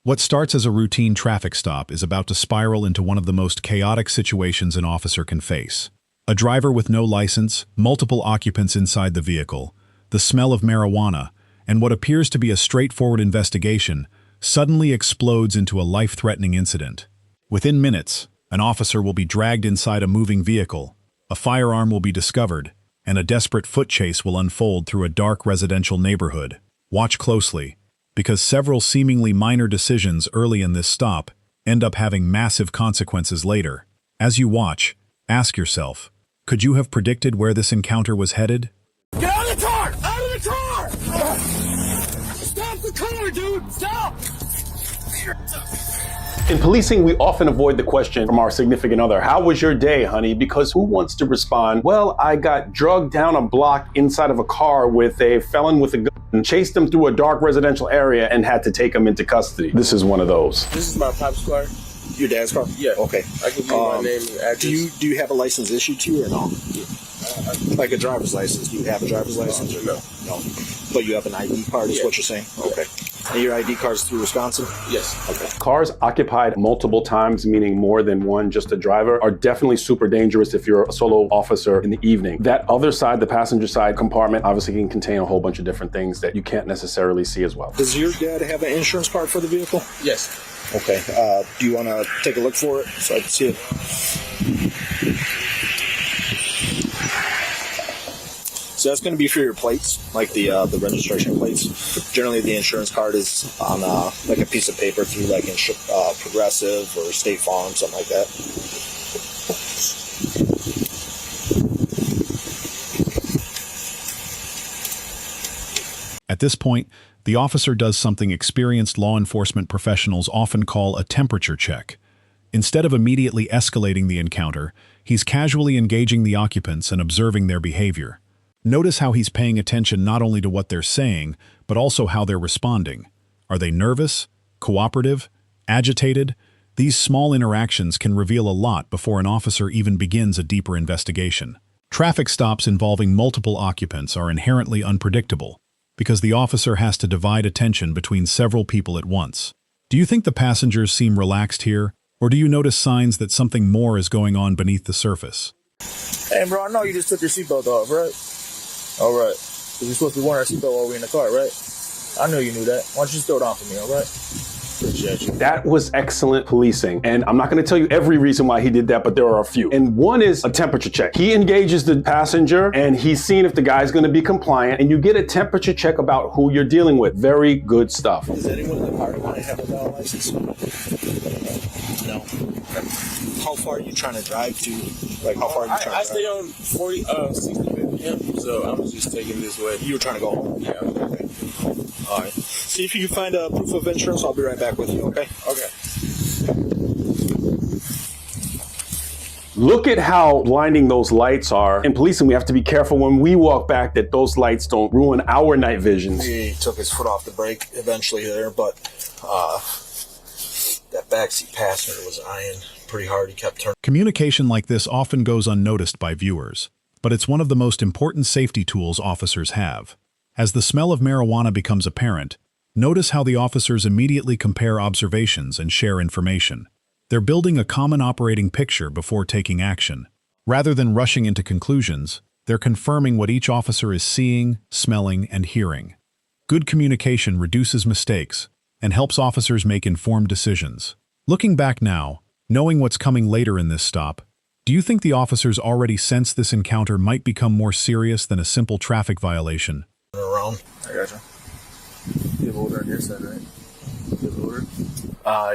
What starts as a routine traffic stop is about to spiral into one of the most chaotic situations an officer can face. A driver with no license, multiple occupants inside the vehicle, the smell of marijuana, and what appears to be a straightforward investigation suddenly explodes into a life-threatening incident. Within minutes, an officer will be dragged inside a moving vehicle, a firearm will be discovered, and a desperate foot chase will unfold through a dark residential neighborhood. Watch closely, because several seemingly minor decisions early in this stop end up having massive consequences later. As you watch, ask yourself, could you have predicted where this encounter was headed? Get out of the car! Out of the car! Stop the car, dude! Stop! In policing, we often avoid the question from our significant other, how was your day, honey? Because who wants to respond, well, I got drugged down a block inside of a car with a felon with a gun, chased him through a dark residential area, and had to take him into custody. This is one of those. This is my pop's car. Your dad's car? Yeah. Okay. I can give you my name and address. Do you have a license issued to you or no? Like a driver's license. Do you have a driver's license or no? No. But you have an ID card is what you're saying? Okay. And your ID card is through Wisconsin? Yes. Okay. Cars occupied multiple times, meaning more than one, just a driver, are definitely super dangerous if you're a solo officer in the evening. That other side, the passenger side compartment, obviously can contain a whole bunch of different things that you can't necessarily see as well. Does your dad have an insurance card for the vehicle? Yes. Okay. Do you want to take a look for it so I can see it? So that's going to be for your plates, like the registration plates. Generally, the insurance card is on like a piece of paper through like Progressive or State Farm, something like that. At this point, the officer does something experienced law enforcement professionals often call a temperature check. Instead of immediately escalating the encounter, he's casually engaging the occupants and observing their behavior. Notice how he's paying attention not only to what they're saying, but also how they're responding. Are they nervous, cooperative, agitated? These small interactions can reveal a lot before an officer even begins a deeper investigation. Traffic stops involving multiple occupants are inherently unpredictable, because the officer has to divide attention between several people at once. Do you think the passengers seem relaxed here, or do you notice signs that something more is going on beneath the surface? Hey, bro, I know you just took your seatbelt off, right? All right. You're supposed to be wearing our seatbelt while we're in the car, right? I know you knew that. Why don't you just throw it on for me, all right? Appreciate you. That was excellent policing. And I'm not going to tell you every reason why he did that, but there are a few. And one is a temperature check. He engages the passenger and he's seeing if the guy's going to be compliant, and you get a temperature check about who you're dealing with. Very good stuff. Does anyone in the car want to have a valid license? No. How far are you trying to drive to? Like, how far are you trying to drive? I stay on 60 BPM, so I was just taking this way. You were trying to go home? Yeah. Okay. All right. See if you can find a proof of insurance. I'll be right back with you, okay? Okay. Look at how blinding those lights are. In policing, we have to be careful when we walk back that those lights don't ruin our night visions. He took his foot off the brake eventually there, but that backseat passenger was eyeing pretty hard. He kept turning. Communication like this often goes unnoticed by viewers, but it's one of the most important safety tools officers have. As the smell of marijuana becomes apparent, notice how the officers immediately compare observations and share information. They're building a common operating picture before taking action. Rather than rushing into conclusions, they're confirming what each officer is seeing, smelling, and hearing. Good communication reduces mistakes and helps officers make informed decisions. Looking back now, knowing what's coming later in this stop, do you think the officers already sensed this encounter might become more serious than a simple traffic violation? Around. I gotcha. You have order on your side, right? You have order?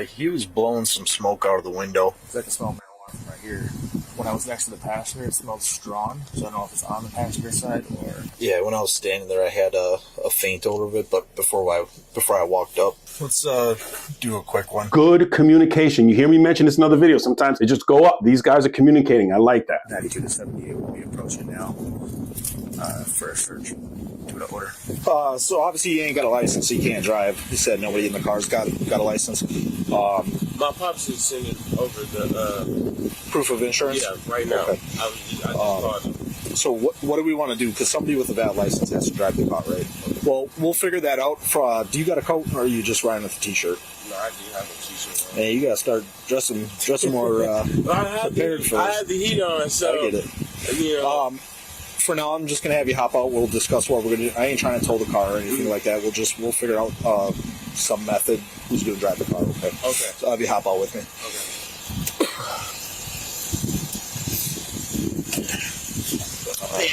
He was blowing some smoke out of the window. I can smell marijuana from right here. When I was next to the passenger, it smelled strong, so I don't know if it's on the passenger side or... Yeah, when I was standing there, I had a faint odor of it, but before I walked up. Let's do a quick one. Good communication. You hear me mention this in other videos. Sometimes they just go up. These guys are communicating. I like that. 92 to 78 will be approaching now for a search. Do the order. So obviously you ain't got a license, so you can't drive. You said nobody in the car's got a license. My pops is sending over the proof of insurance? Yeah, right now. Okay. I just called him. So what do we want to do? Because somebody with a valid license has to drive the car, right? Well, we'll figure that out. Do you got a coat, or are you just riding with a t-shirt? No, I do have a t-shirt on. Hey, you gotta start dressing more prepared for I this. had the heat on, so I get it. you know. For now, I'm just gonna have you hop out. We'll discuss what we're gonna do. I ain't trying to tow the car or anything like that. We'll figure out some method. Who's gonna drive the car? Okay. Okay. So I'll have you hop out with me. Okay.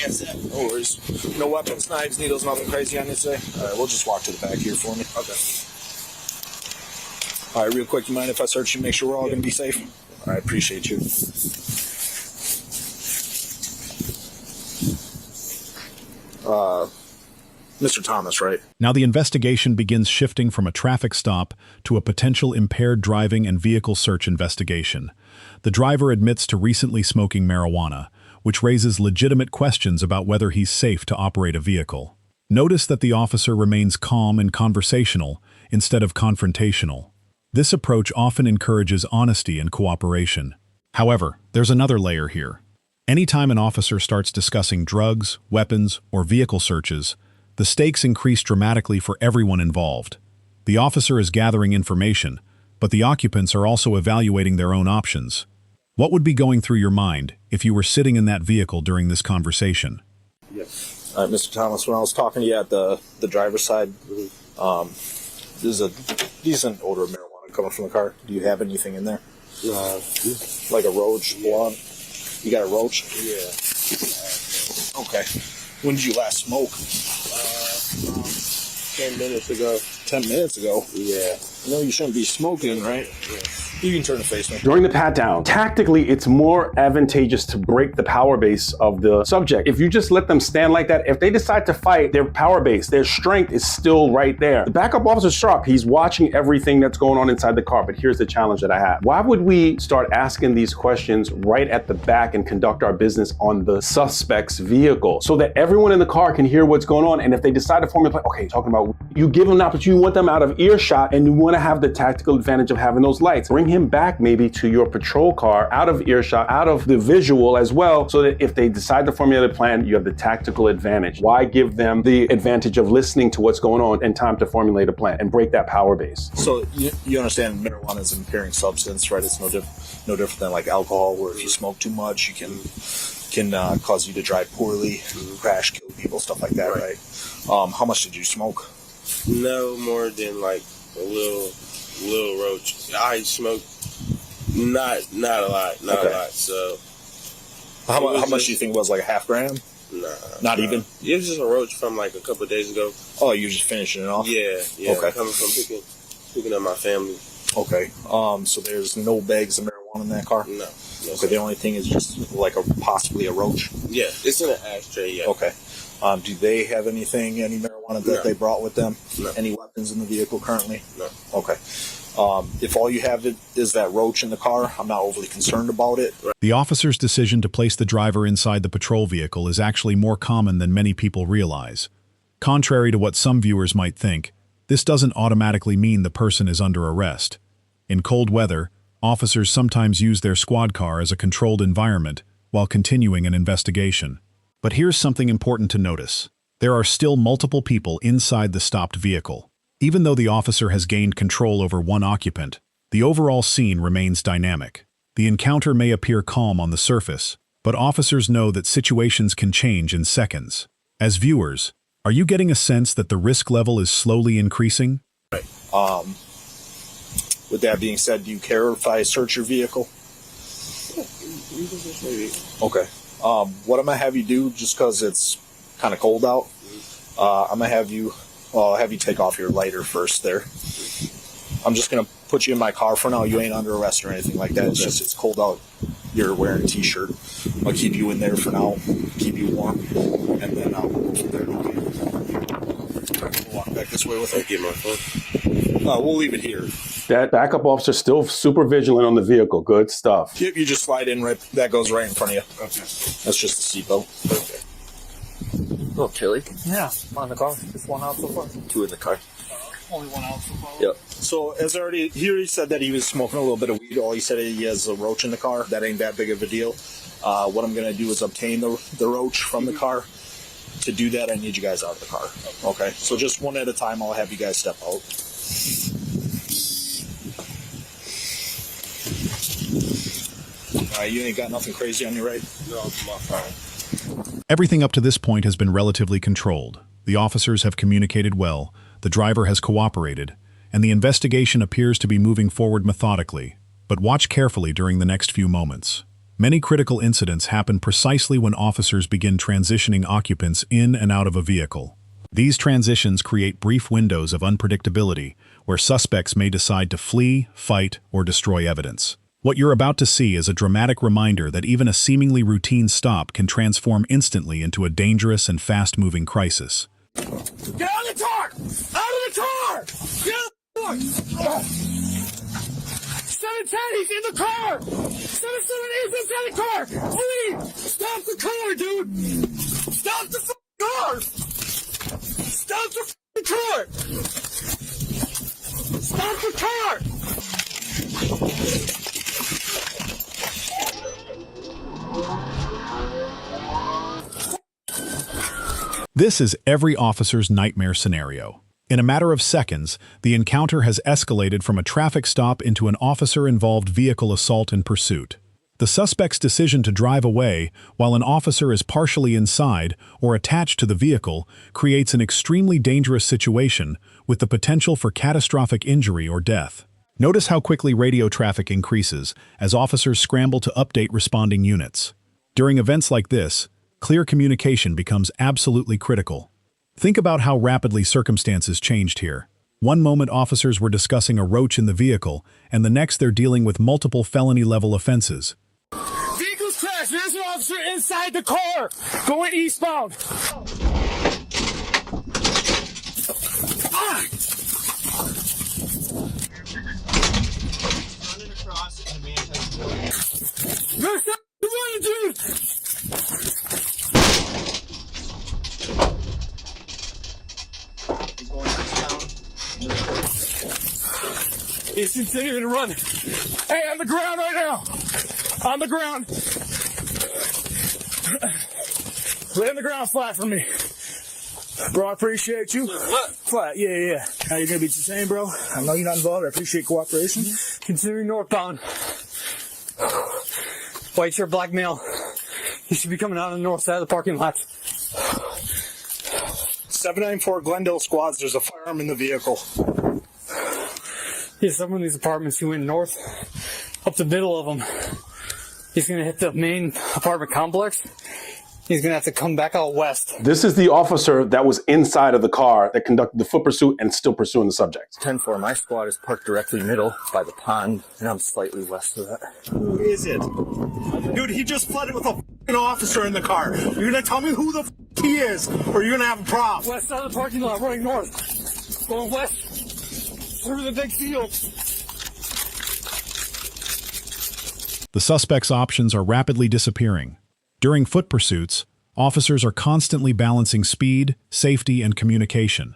No worries. No weapons, knives, needles, nothing crazy on you today? All right, we'll just walk to the back here for me. Okay. All right, real quick, you mind if I search you, make sure we're all going to be safe? All right, appreciate you. Mr. Thomas, right? Now the investigation begins shifting from a traffic stop to a potential impaired driving and vehicle search investigation. The driver admits to recently smoking marijuana, which raises legitimate questions about whether he's safe to operate a vehicle. Notice that the officer remains calm and conversational instead of confrontational. This approach often encourages honesty and cooperation. However, there's another layer here. Anytime an officer starts discussing drugs, weapons, or vehicle searches, the stakes increase dramatically for everyone involved. The officer is gathering information, but the occupants are also evaluating their own options. What would be going through your mind if you were sitting in that vehicle during this conversation? Yes. All right, Mr. Thomas, when I was talking to you at the driver's side, there's a decent odor of marijuana coming from the car. Do you have anything in there? Like a roach, blunt? You got a roach? Yeah. Okay. When did you last smoke? 10 minutes ago. 10 minutes ago? Yeah. No, you shouldn't be smoking, right? Yeah. You can turn and face me. During the pat down, tactically, it's more advantageous to break the power base of the subject. If you just let them stand like that, if they decide to fight, their power base, their strength is still right there. The backup officer's sharp. He's watching everything that's going on inside the car. But here's the challenge that I have. Why would we start asking these questions right at the back and conduct our business on the suspect's vehicle so that everyone in the car can hear what's going on? And if they decide to form a plan, okay, talking about, you give them an opportunity, you want them out of earshot, and you want to have the tactical advantage of having those lights. Bring him back maybe to your patrol car, out of earshot, out of the visual as well, so that if they decide to formulate a plan, you have the tactical advantage. Why give them the advantage of listening to what's going on in time to formulate a plan and break that power base? So you understand marijuana is an impairing substance, right? It's no different than like alcohol, where if you smoke too much, you can cause you to drive poorly, crash, kill people, stuff like that, right? How much did you smoke? No more than like a little roach. I smoked not a lot, a lot. So how much do you think it was, like a half gram? Nah, not even. It was just a roach from like a couple of days ago. Oh, you were just finishing it off? Yeah. Okay. Coming from picking up my family. Okay. So there's no bags of marijuana in that car? No. Okay. The only thing is just like possibly a roach. Yeah, it's in an ashtray. Yeah. Okay. Do they have any marijuana that they brought with them? No. Any weapons in the vehicle currently? No. Okay. If all you have is that roach in the car, I'm not overly concerned about it. The officer's decision to place the driver inside the patrol vehicle is actually more common than many people realize. Contrary to what some viewers might think, this doesn't automatically mean the person is under arrest. In cold weather, officers sometimes use their squad car as a controlled environment while continuing an investigation. But here's something important to notice. There are still multiple people inside the stopped vehicle. Even though the officer has gained control over one occupant, the overall scene remains dynamic. The encounter may appear calm on the surface, but officers know that situations can change in seconds. As viewers, are you getting a sense that the risk level is slowly increasing? Right. With that being said, do you care if I search your vehicle? Okay. What I'm going to have you do, just because it's kind of cold out, I'm going to have you take off your lighter first there. I'm just going to put you in my car for now. You ain't under arrest or anything like that. It's just it's cold out. You're wearing a t-shirt. I'll keep you in there for now, keep you warm, and then I'll go from there. We'll walk back this way with it. Get my phone. We'll leave it here. That backup officer still super vigilant on the vehicle. Good stuff. You just slide in right. That goes right in front of you. Okay. That's just the seatbelt. Okay. A little chilly. Yeah, on the car. Just one out so far. 2 in the car. Only one out so far. Yep. So, as he already said that he was smoking a little bit of weed. All he said he has a roach in the car. That ain't that big of a deal. What I'm going to do is obtain the roach from the car. To do that, I need you guys out of the car. Okay? So just one at a time, I'll have you guys step out. You ain't got nothing crazy on you, right? No, it's my phone. Everything up to this point has been relatively controlled. The officers have communicated well, the driver has cooperated, and the investigation appears to be moving forward methodically. But watch carefully during the next few moments. Many critical incidents happen precisely when officers begin transitioning occupants in and out of a vehicle. These transitions create brief windows of unpredictability where suspects may decide to flee, fight, or destroy evidence. What you're about to see is a dramatic reminder that even a seemingly routine stop can transform instantly into a dangerous and fast-moving crisis. Get out of the car! Out of the car! Get out of the car! 710, he's in the car! 770, he's inside the car! Please! Stop the car, dude! Stop the f***ing car! Stop the f***ing car! Stop the car! This is every officer's nightmare scenario. In a matter of seconds, the encounter has escalated from a traffic stop into an officer-involved vehicle assault and pursuit. The suspect's decision to drive away while an officer is partially inside or attached to the vehicle creates an extremely dangerous situation with the potential for catastrophic injury or death. Notice how quickly radio traffic increases as officers scramble to update responding units. During events like this, clear communication becomes absolutely critical. Think about how rapidly circumstances changed here. One moment officers were discussing a roach in the vehicle, and the next they're dealing with multiple felony-level offenses. Vehicle's crashed. There's an officer inside the car going eastbound. Ah! Running across and the man has No, stop running, dude! He's going down. He's continuing to run. Hey, on the ground right now. On the ground. Lay on the ground flat for me. Bro, I appreciate you. What? Flat, yeah. How you gonna be the same, bro? I know you're not involved. I appreciate cooperation. Continuing northbound. White shirt, black male. He should be coming out on the north side of the parking lot. 794 Glendale squads, there's a firearm in the vehicle. Yeah, someone in these apartments who went north, up the middle of them. He's gonna hit the main apartment complex. He's gonna have to come back out west. This is the officer that was inside of the car that conducted the foot pursuit and still pursuing the subject. 10-4, my squad is parked directly middle by the pond, and I'm slightly west of that. Who is it? Dude, he just flooded with a f***ing officer in the car. You're gonna tell me who the f*** he is, or you're gonna have a problem. West side of the parking lot, running north. Going west, through the big field. The suspect's options are rapidly disappearing. During foot pursuits, officers are constantly balancing speed, safety, and communication.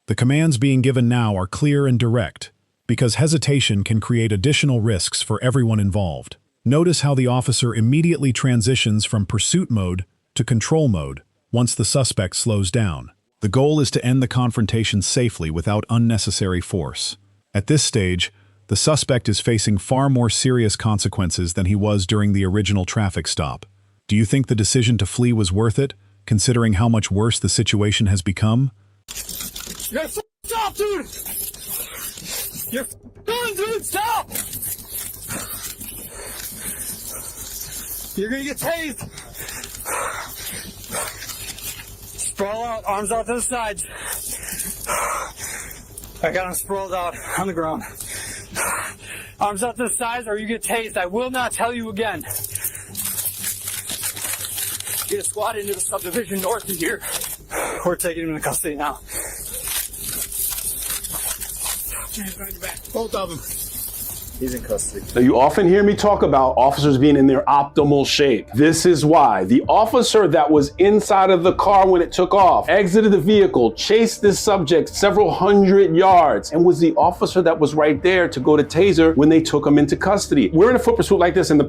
The commands being given now are clear and direct, because hesitation can create additional risks for everyone involved. Notice how the officer immediately transitions from pursuit mode to control mode once the suspect slows down. The goal is to end the confrontation safely without unnecessary force. At this stage, the suspect is facing far more serious consequences than he was during the original traffic stop. Do you think the decision to flee was worth it, considering how much worse the situation has become? You gotta stop, dude! You're going, dude! Stop! You're gonna get tased. Sprawl out, arms out to the sides. I got him sprawled out on the ground. Arms out to the sides or you get tased. I will not tell you again. Get a squad into the subdivision north of here. We're taking him into custody now. Both of them. He's in custody. Now, you often hear me talk about officers being in their optimal shape. This is why. The officer that was inside of the car when it took off, exited the vehicle, chased this subject several hundred yards, and was the officer that was right there to go to taser when they took him into custody. We're in a foot pursuit like this and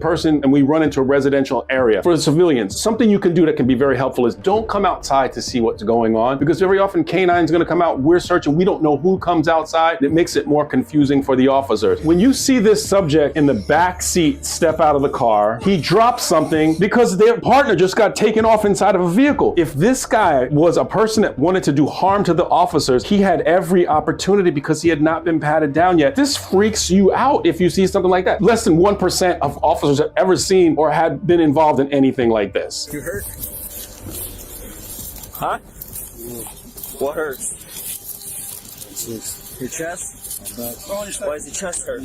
we run into a residential area. For the civilians, something you can do that can be very helpful is don't come outside to see what's going on, because very often K9's gonna come out, we're searching, we don't know who comes outside, and it makes it more confusing for the officers. When you see see this subject in the back seat step out of the car. He drops something because their partner just got taken off inside of a vehicle. If this guy was a person that wanted to do harm to the officers, he had every opportunity because he had not been patted down yet. This freaks you out if you see something like that. Less than 1% of officers have ever seen or had been involved in anything like this. You hurt? Huh? What hurts? Your chest? Go on your side. Why is your chest hurt?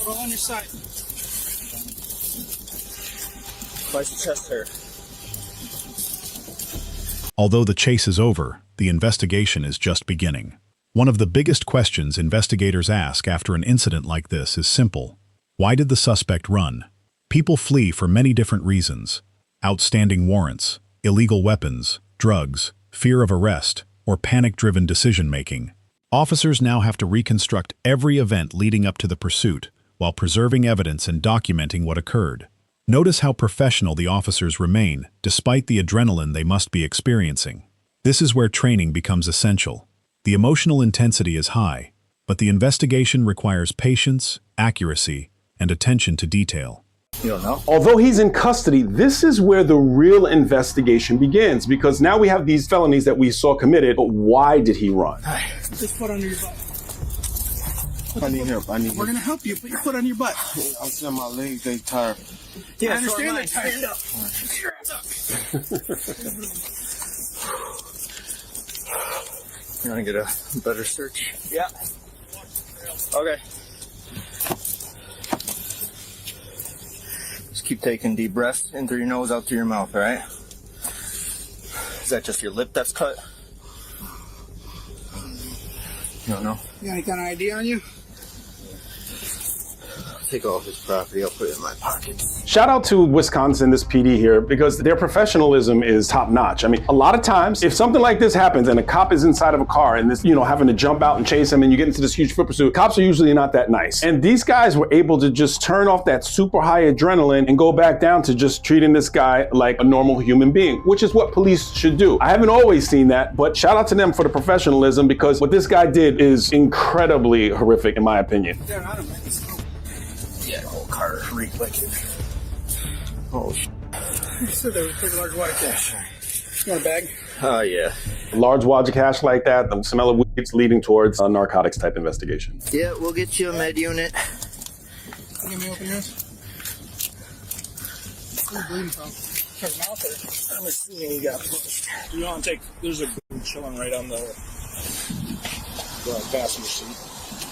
Go on your side. Why is your chest hurt? Although the chase is over, the investigation is just beginning. One of the biggest questions investigators ask after an incident like this is simple. Why did the suspect run? People flee for many different reasons: outstanding warrants, illegal weapons, drugs, fear of arrest, or panic-driven decision-making. Officers now have to reconstruct every event leading up to the pursuit while preserving evidence and documenting what occurred. Notice how professional the officers remain, despite the adrenaline they must be experiencing. This is where training becomes essential. The emotional intensity is high, but the investigation requires patience, accuracy, and attention to detail. You don't know? Although he's in custody, this is where the real investigation begins, because now we have these felonies that we saw committed, but why did he run? Put this foot under your butt. I need help. I need We're gonna help you. Put your foot on your butt. I'm saying my legs, they tired. Yeah, I understand that. Stand up. Get your hands up. You want to get a better search? Yeah. Okay. Just keep taking deep breaths in through your nose, out through your mouth, all right? Is that just your lip that's cut? You don't know? You got any kind of ID on you? Take all his property, I'll put it in my pocket. Shout out to Wisconsin, this PD here, because their professionalism is top notch. I mean, a lot of times, if something like this happens and a cop is inside of a car and this, having to jump out and chase him and you get into this huge foot pursuit, cops are usually not that nice. And these guys were able to just turn off that super high adrenaline and go back down to just treating this guy like a normal human being, which is what police should do. I haven't always seen that, but shout out to them for the professionalism, because what this guy did is incredibly horrific, in my opinion. Yeah, the whole car reeked like it. Oh, shit. You said there was a pretty large wad of cash. You want a bag? Oh, yeah. Large wads of cash like that, the smell of weed's leading towards a narcotics type investigation. Yeah, we'll get you a med unit. Let me open yours. Where are you bleeding from? From your mouth, or? I'm assuming you got pushed. You want to take, there's a dude chilling right on the passenger seat.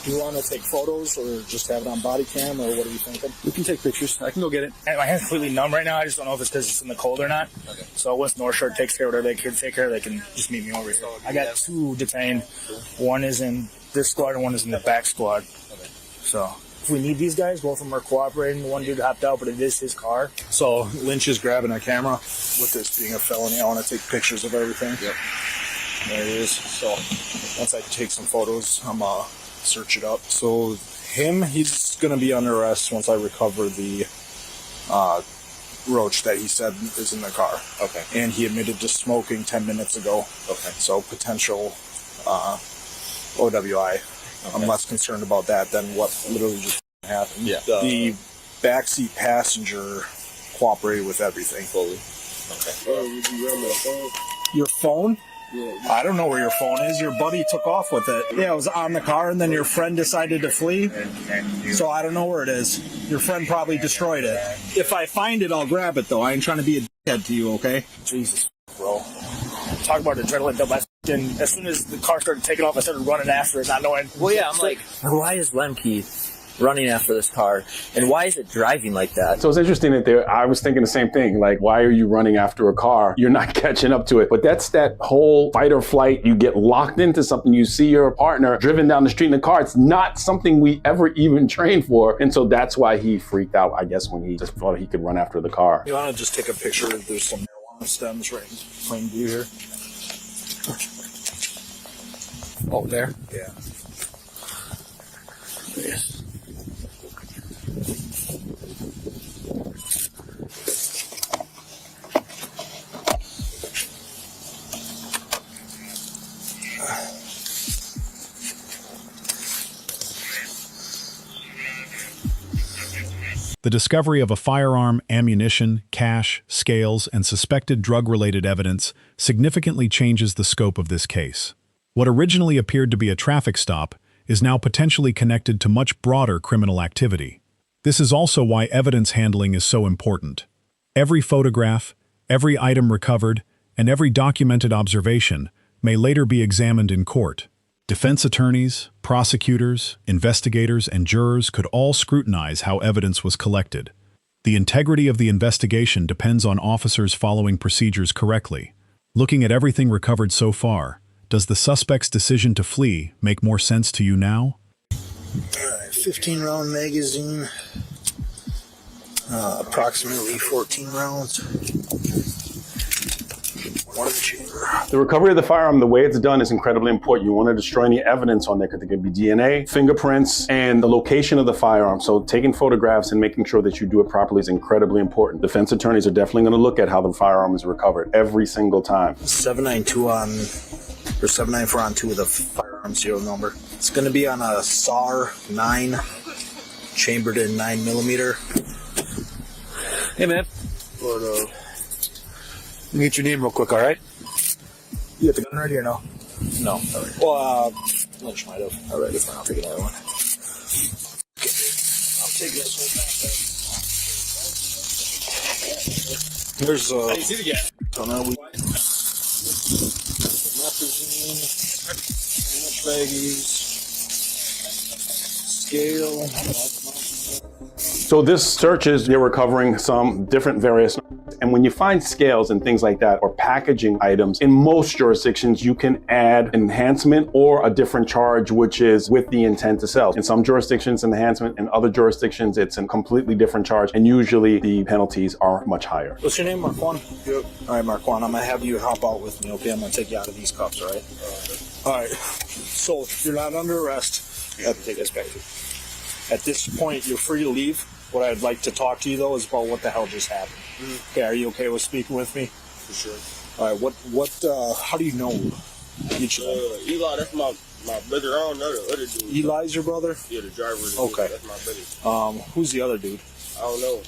Do you want to take photos or just have it on body cam, or what are you thinking? We can take pictures. I can go get it. My hand's completely numb right now. I just don't know if it's because it's in the cold or not. Okay. So once North Shore takes care of whatever they could take care of, they can just meet me over here. I got 2 detained. One is in this squad and one is in the back squad. Okay. So if we need these guys, both of them are cooperating. The one dude hopped out, but it is his car. So Lynch is grabbing a camera. With this being a felony, I want to take pictures of everything. Yep. There it is. So once I take some photos, I'm search it up. So he's going to be under arrest once I recover the roach that he said is in the car. Okay. And he admitted to smoking 10 minutes ago. Okay. So potential OWI. Okay. I'm less concerned about that than what literally just happened. Yeah. The backseat passenger cooperated with everything. Fully. Okay. Your phone? Yeah. I don't know where your phone is. Your buddy took off with it. Yeah, it was on the car, and then your friend decided to flee. So I don't know where it is. Your friend probably destroyed it. If I find it, I'll grab it, though. I ain't trying to be a dickhead to you, okay? Jesus, bro. Talk about adrenaline dump. As soon as the car started taking off, I started running after it, not knowing. Well, yeah, I'm like, why is Lemke running after this car, and why is it driving like that? So it's interesting that I was thinking the same thing. Like, why are you running after a car? You're not catching up to it. But that's that whole fight or flight. You get locked into something. You see your partner driven down the street in a car. It's not something we ever even trained for. And so that's why he freaked out, I guess, when he just thought he could run after the car. You want to just take a picture? There's some marijuana stems right in plain view here. Oh, there? Yeah. Yes. The discovery of a firearm, ammunition, cash, scales, and suspected drug-related evidence significantly changes the scope of this case. What originally appeared to be a traffic stop is now potentially connected to much broader criminal activity. This is also why evidence handling is so important. Every photograph, every item recovered, and every documented observation may later be examined in court. Defense attorneys, prosecutors, investigators, and jurors could all scrutinize how evidence was collected. The integrity of the investigation depends on officers following procedures correctly. Looking at everything recovered so far, does the suspect's decision to flee make more sense to you now? Alright, 15 round magazine, approximately 14 rounds. One in the chamber. The recovery of the firearm, the way it's done, is incredibly important. You want to destroy any evidence on there because there could be DNA, fingerprints, and the location of the firearm. So taking photographs and making sure that you do it properly is incredibly important. Defense attorneys are definitely going to look at how the firearm is recovered every single time. 792 on, or 794 on 2 with a firearm serial number. It's going to be on a SAR 9, chambered in 9mm. Hey, man. Let me get your name real quick, all right? You got the gun ready or no? No. All right. Well, lunch might have. All right, that's fine. I'll take another one. Okay. I'll take this whole back. Here's I didn't see the gas. Methazine, baggies, scale. So this search is, they're recovering some different various, and when you find scales and things like that, or packaging items, in most jurisdictions, you can add enhancement or a different charge, which is with the intent to sell. In some jurisdictions, enhancement. In other jurisdictions, it's a completely different charge, and usually the penalties are much higher. What's your name, Marquand? Yep. All right, Marquand, I'm gonna have you hop out with me, okay? I'm gonna take you out of these cuffs, all right? All right. So you're not under arrest. You have to take this back. At this point, you're free to leave. What I'd like to talk to you, though, is about what the hell just happened. Okay, are you okay with speaking with me? For sure. All right, how do you know each other? Eli, that's my brother. I don't know the other dude. Eli's your brother? Yeah, the driver. Okay. That's my brother. Who's the other dude? I don't know.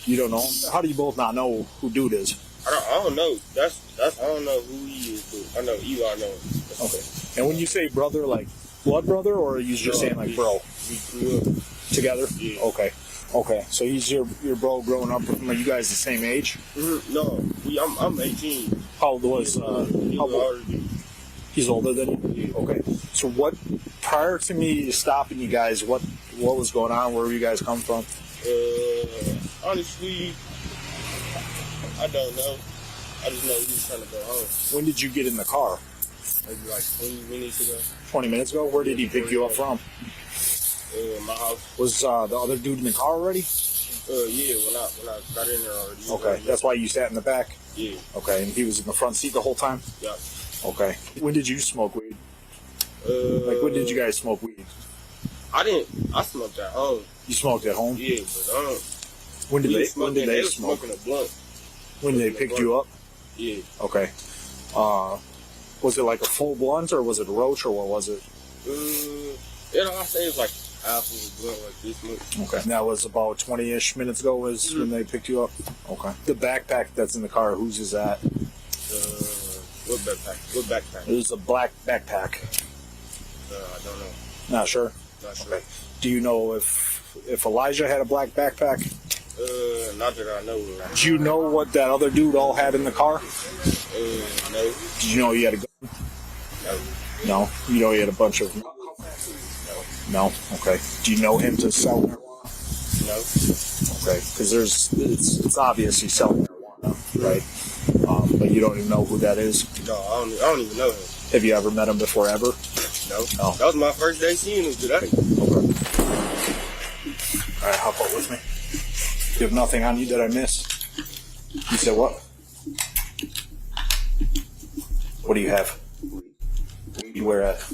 You don't know him? How do you both not know who dude is? I don't know. That's I don't know who he is, but I know Eli know him. Okay. And when you say brother, like blood brother, or are you just saying like bro? We grew up Together? Yeah. Okay. Okay. So he's your bro growing up. Are you guys the same age? Mm-hmm. No, I'm 18. How old was? He's older than me. He's older than you. Yeah. Okay. So what? Prior to me stopping you guys, what was going on? Where were you guys come from? Honestly, I don't know. I just know we was trying to go home. When did you get in the car? Maybe like 20 minutes ago. 20 minutes ago. Where did he pick you up from? My house. Was the other dude in the car already? Yeah, when I got in there already. Okay, that's why you sat in the back? Yeah. Okay, and he was in the front seat the whole time? Yeah. Okay. When did you smoke weed? Like, when did you guys smoke weed? I smoked at home. You smoked at home? Yeah, but when did they smoke? Smoking a blunt. When they picked you up? Yeah. Okay. Was it like a full blunt, or was it a roach, or what was it? I say it's like half of a blunt, like this much. Okay. And that was about 20-ish minutes ago was when they picked you up? Okay. The backpack that's in the car, whose is that? What backpack? What backpack? It was a black backpack. I don't know. Not sure? Not sure. Okay. Do you know if Elijah had a black backpack? Not that I know of. Do you know what that other dude all had in the car? No. Did you know he had a gun? No. No? You know he had a bunch of... No? Okay. Do you know him to sell marijuana? No. Okay. Because it's obvious he's selling marijuana, right? But you don't even know who that is? No, I don't even know him. Have you ever met him before, ever? No. No. That was my first day seeing him today. Okay. All right, hop out with me. You have nothing on you that I missed? You said what? What do you have? You wear at?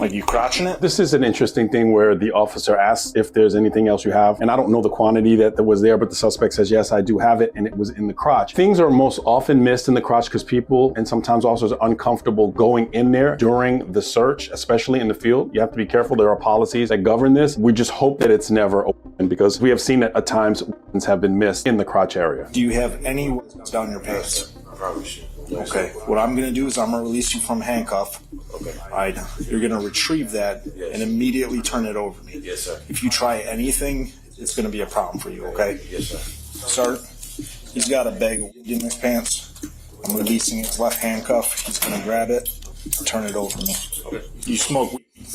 Like you crotching it? This is an interesting thing where the officer asks if there's anything else you have. And I don't know the quantity that was there, but the suspect says, yes, I do have it. And it was in the crotch. Things are most often missed in the crotch because people and sometimes officers are uncomfortable going in there during the search, especially in the field. You have to be careful. There are policies that govern this. We just hope that it's never open because we have seen that at times weapons have been missed in the crotch area. Do you have any weapons down your pants? I probably should. Okay. What I'm going to do is I'm going to release you from handcuff. Okay. All right. You're going to retrieve that and immediately turn it over to me. Yes, sir. If you try anything, it's going to be a problem for you, okay? Yes, sir. Sir, he's got a bag of weed in his pants. I'm releasing his left handcuff. He's going to grab it, turn it over to me. Okay. You smoke weed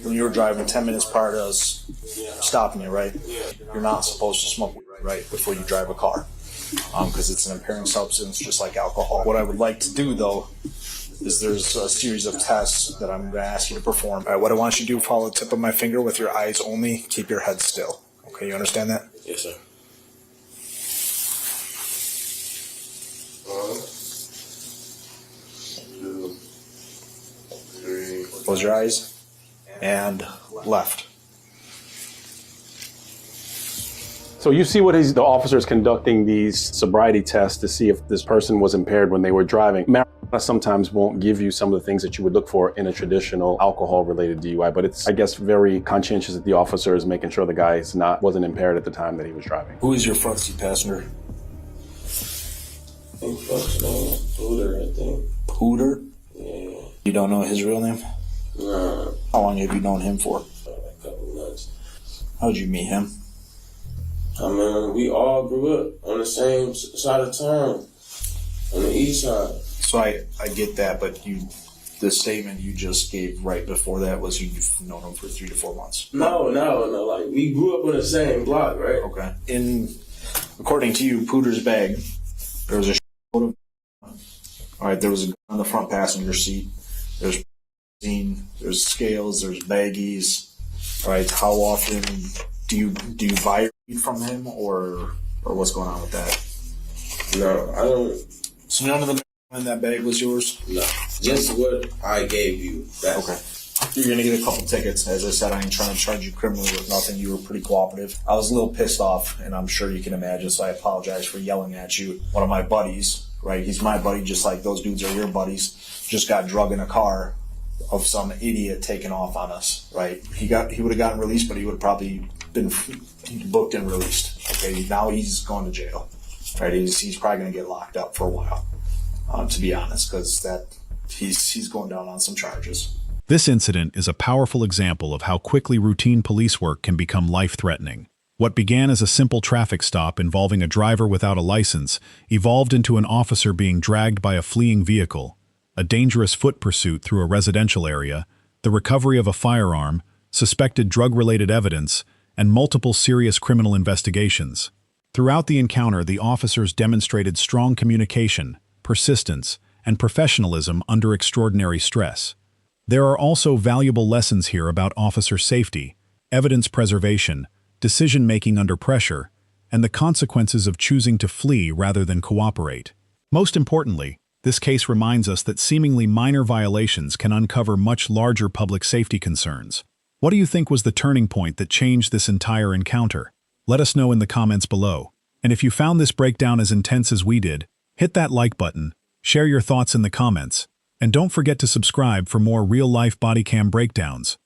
when you were driving 10 minutes prior to us stopping you, right? You're not supposed to smoke weed, right, before you drive a car. Because it's an impairing substance just like alcohol. What I would like to do, though, is there's a series of tests that I'm going to ask you to perform. All right, what I want you to do, follow the tip of my finger with your eyes only. Keep your head still. Okay, you understand that? Yes, sir. 1, 2, 3. Close your eyes. And left. So you see what the officer is conducting these sobriety tests to see if this person was impaired when they were driving. Marijuana sometimes won't give you some of the things that you would look for in a traditional alcohol-related DUI, but it's, I guess, very conscientious that the officer is making sure the guy wasn't impaired at the time that he was driving. Who is your front seat passenger? I think functional Pooter, I think. Pooter? Yeah. You don't know his real name? Nah. How long have you known him for? Like a couple months. How'd you meet him? I mean, we all grew up on the same side of town, on the east side. So I get that, but the statement you just gave right before that was you've known him for 3 to 4 months. No, like we grew up on the same block, right? Okay. According to you, Pooter's bag, there was a shitload of. All right, there was a gun on the front passenger seat. There's scales, there's baggies. All right, how often do you buy weed from him, or what's going on with that? No, I don't. So none of the in that bag was yours? No, just what I gave you. That's Okay. You're going to get a couple tickets. As I said, I ain't trying to charge you criminally with nothing. You were pretty cooperative. I was a little pissed off, and I'm sure you can imagine, so I apologize for yelling at you. One of my buddies, right, he's my buddy just like those dudes are your buddies, just got drug in a car of some idiot taking off on us, right? He would have gotten released, but he would have probably been booked and released. Okay, now he's going to jail, right? He's probably going to get locked up for a while, to be honest, because he's going down on some charges. This incident is a powerful example of how quickly routine police work can become life-threatening. What began as a simple traffic stop involving a driver without a license evolved into an officer being dragged by a fleeing vehicle, a dangerous foot pursuit through a residential area, the recovery of a firearm, suspected drug-related evidence, and multiple serious criminal investigations. Throughout the encounter, the officers demonstrated strong communication, persistence, and professionalism under extraordinary stress. There are also valuable lessons here about officer safety, evidence preservation, decision-making under pressure, and the consequences of choosing to flee rather than cooperate. Most importantly, this case reminds us that seemingly minor violations can uncover much larger public safety concerns. What do you think was the turning point that changed this entire encounter? Let us know in the comments below. And if you found this breakdown as intense as we did, hit that like button, share your thoughts in the comments, and don't forget to subscribe for more real-life body cam breakdowns.